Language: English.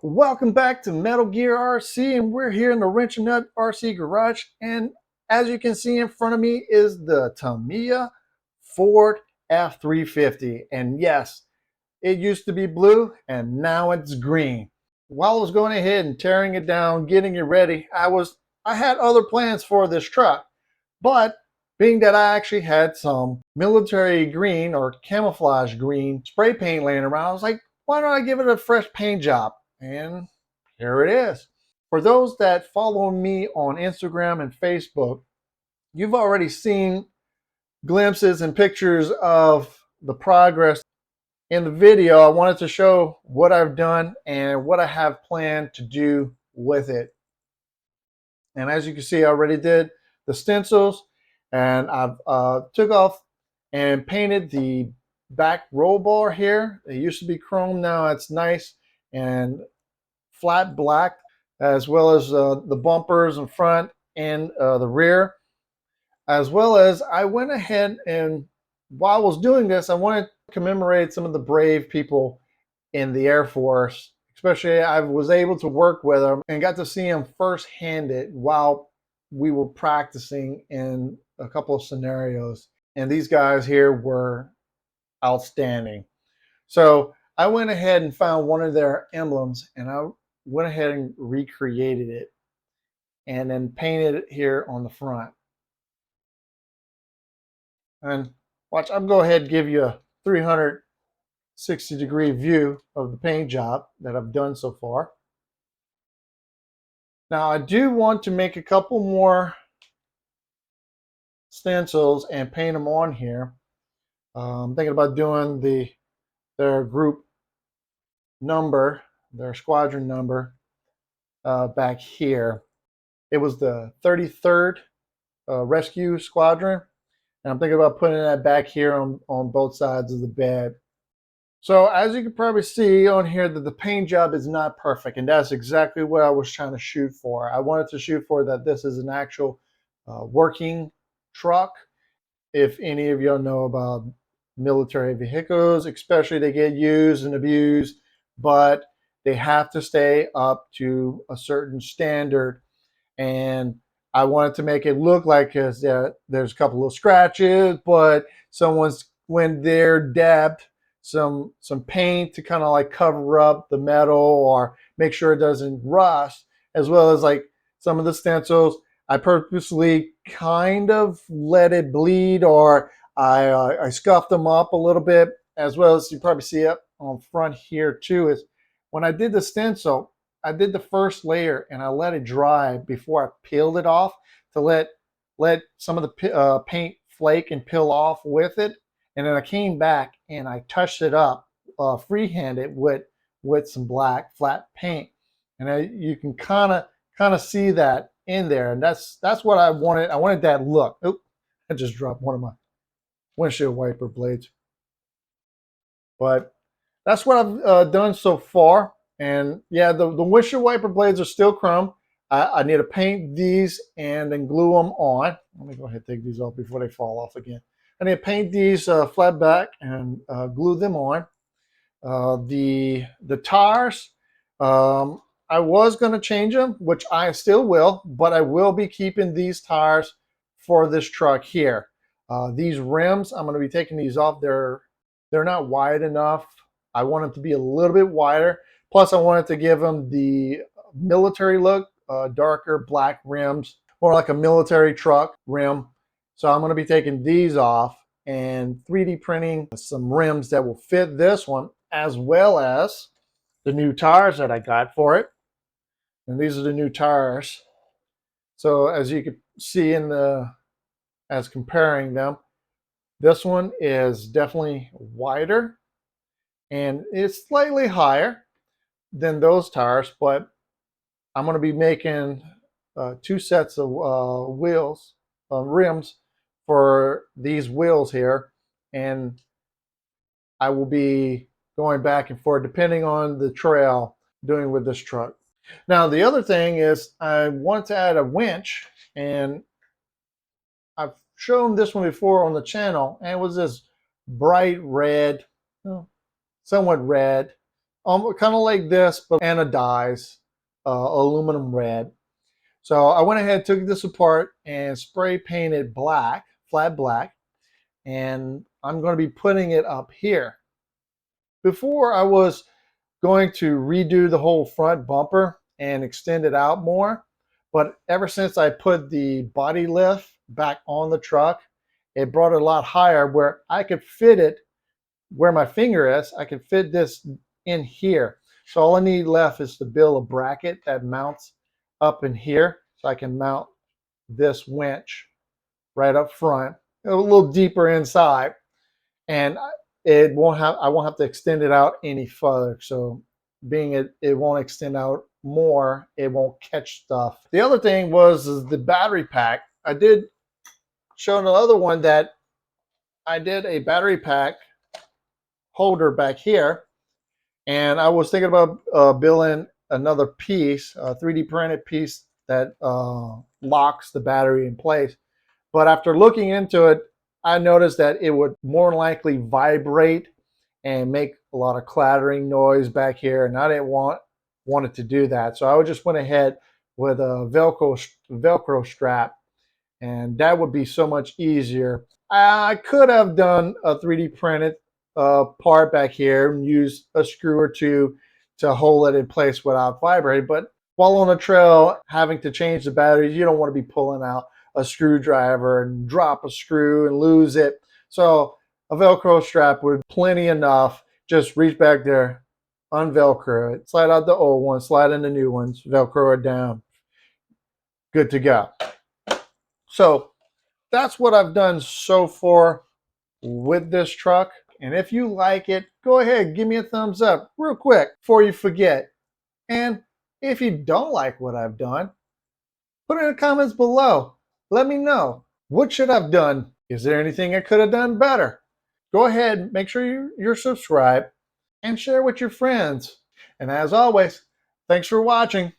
Welcome back to Metal Gear RC, and we're here in the Wrench and Nut RC garage. And as you can see in front of me is the Tamiya Ford F-350. And yes, it used to be blue and now it's green. While I was going ahead and tearing it down, getting it ready, I had other plans for this truck. But being that I actually had some military green or camouflage green spray paint laying around, I was like, why don't I give it a fresh paint job? And here it is. For those that follow me on Instagram and Facebook, you've already seen glimpses and pictures of the progress. In the video, I wanted to show what I've done and what I have planned to do with it. And as you can see, I already did the stencils, and I've took off and painted the back roll bar here. It used to be chrome, now it's nice and flat black, as well as the bumpers in front and the rear. As well as I went ahead and while I was doing this, I wanted to commemorate some of the brave people in the Air Force. Especially, I was able to work with them and got to see them first-handed while we were practicing in a couple of scenarios. And these guys here were outstanding. So I went ahead and found one of their emblems, and I went ahead and recreated it and then painted it here on the front. And watch, I'm going to go ahead and give you a 360-degree view of the paint job that I've done so far. Now I do want to make a couple more stencils and paint them on here. I'm thinking about doing their group number, their squadron number back here. It was the 33rd Rescue Squadron, and I'm thinking about putting that back here on both sides of the bed. So as you can probably see on here that the paint job is not perfect, and that's exactly what I was trying to shoot for. I wanted to shoot for that this is an actual working truck. If any of y'all know about military vehicles, especially they get used and abused, but they have to stay up to a certain standard. And I wanted to make it look like there's a couple of scratches, but when they're dabbed some paint to kind of like cover up the metal or make sure it doesn't rust, as well as like some of the stencils, I purposely kind of let it bleed, or I scuffed them up a little bit, as well as you probably see it on front here too. Is when I did the stencil, I did the first layer and I let it dry before I peeled it off to let some of the paint flake and peel off with it. And then I came back and I touched it up free-handed with some black flat paint. And you can kind of see that in there. And that's what I wanted. I wanted that look. Oop, I just dropped one of my windshield wiper blades. But that's what I've done so far. And yeah, the windshield wiper blades are still chrome. I need to paint these and then glue them on. Let me go ahead and take these off before they fall off again. I need to paint these flat back and glue them on. The tires, I was going to change them, which I still will, but I will be keeping these tires for this truck here. These rims, I'm going to be taking these off. They're not wide enough. I want them to be a little bit wider. Plus, I wanted to give them the military look, darker black rims, more like a military truck rim. So I'm going to be taking these off and 3D printing some rims that will fit this one, as well as the new tires that I got for it. And these are the new tires. So as you can see as comparing them, this one is definitely wider and it's slightly higher than those tires, but I'm going to be making two sets of rims for these wheels here, and I will be going back and forth depending on the trail doing with this truck. Now the other thing is I want to add a winch, and I've shown this one before on the channel, and it was this bright red, somewhat red, kind of like this, but anodized aluminum red. So I went ahead, took this apart, and spray painted black, flat black, and I'm going to be putting it up here. Before I was going to redo the whole front bumper and extend it out more, but ever since I put the body lift back on the truck, it brought it a lot higher where I could fit it where my finger is. I could fit this in here. So all I need left is to build a bracket that mounts up in here, so I can mount this winch right up front, a little deeper inside, and it won't have, I won't have to extend it out any further. So being it won't extend out more, it won't catch stuff. The other thing was is the battery pack. I did show the other one that I did a battery pack holder back here, and I was thinking about building another piece, a 3D printed piece that locks the battery in place. But after looking into it, I noticed that it would more likely vibrate and make a lot of clattering noise back here, and I didn't want it to do that. So I just went ahead with a Velcro strap, and that would be so much easier. I could have done a 3D printed part back here and used a screw or two to hold it in place without vibrating. But while on a trail, having to change the batteries, you don't want to be pulling out a screwdriver and drop a screw and lose it. So a Velcro strap would plenty enough. Just reach back there, unvelcro it, slide out the old one, slide in the new ones, Velcro it down. Good to go. So that's what I've done so far with this truck. And if you like it, go ahead, give me a thumbs up real quick before you forget. And if you don't like what I've done, put it in the comments below. Let me know. What should I have done? Is there anything I could have done better? Go ahead, make sure you're subscribed and share with your friends. And as always, thanks for watching.